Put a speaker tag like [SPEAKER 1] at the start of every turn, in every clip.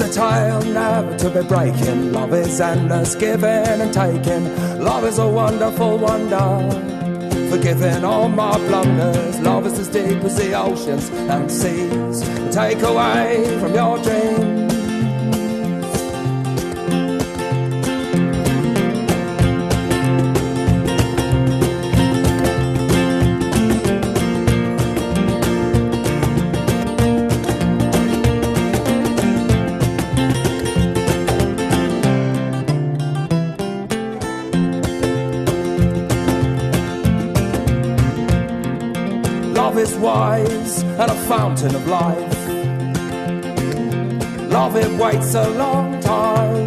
[SPEAKER 1] is a tale never to be breaking. Love is endless giving and taking. Love is a wonderful wonder, forgiving all my blunders. Love is as deep as the oceans and seas take away from your dreams. Love is wise and a fountain of life. Love, it waits a long time.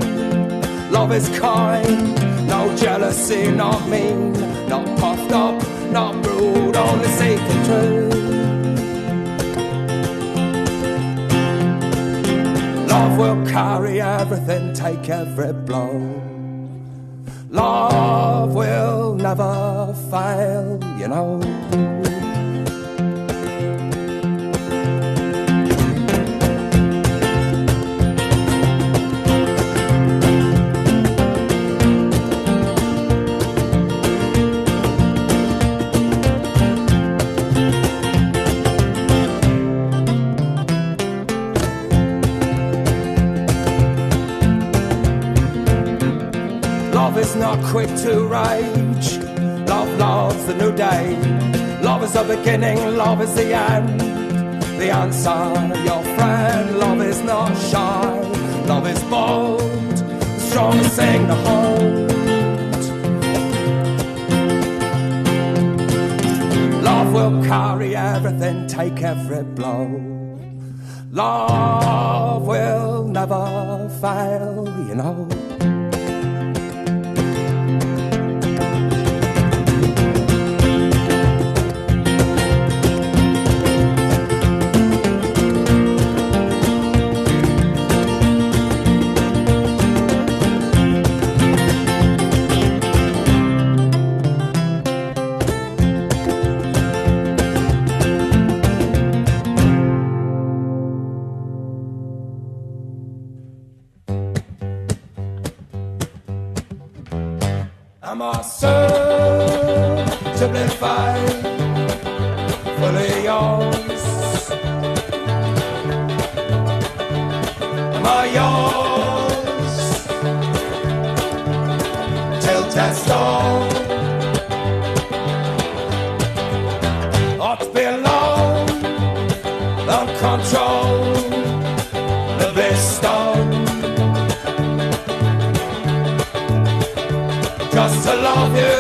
[SPEAKER 1] Love is kind, no jealousy, not mean, not puffed up, not rude, only seeking truth. Love will carry everything, take every blow. Love will never fail, you know. Love is not quick to rage. Love loves the new day. Love is the beginning, love is the end. The answer, your friend. Love is not shy, love is bold, the strongest thing to hold. Love will carry everything, take every blow. Love will never fail, you know. Am I simplified, fully yours? Am I yours till death's door? Ought to be alone, don't control the best stone. Just to love you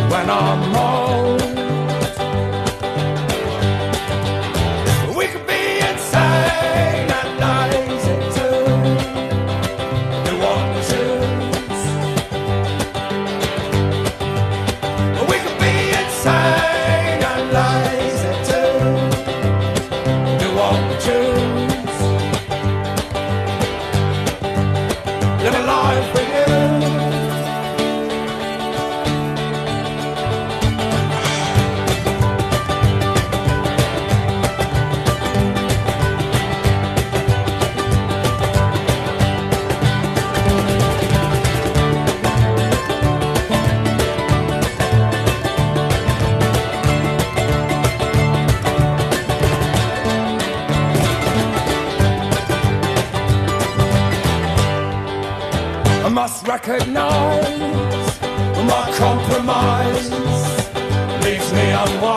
[SPEAKER 1] when I'm old. We could be insane and lazy too. Do what we choose. We could be insane and lazy too. Do what we choose. Live a life with you. I must recognize my compromise leaves me unwise.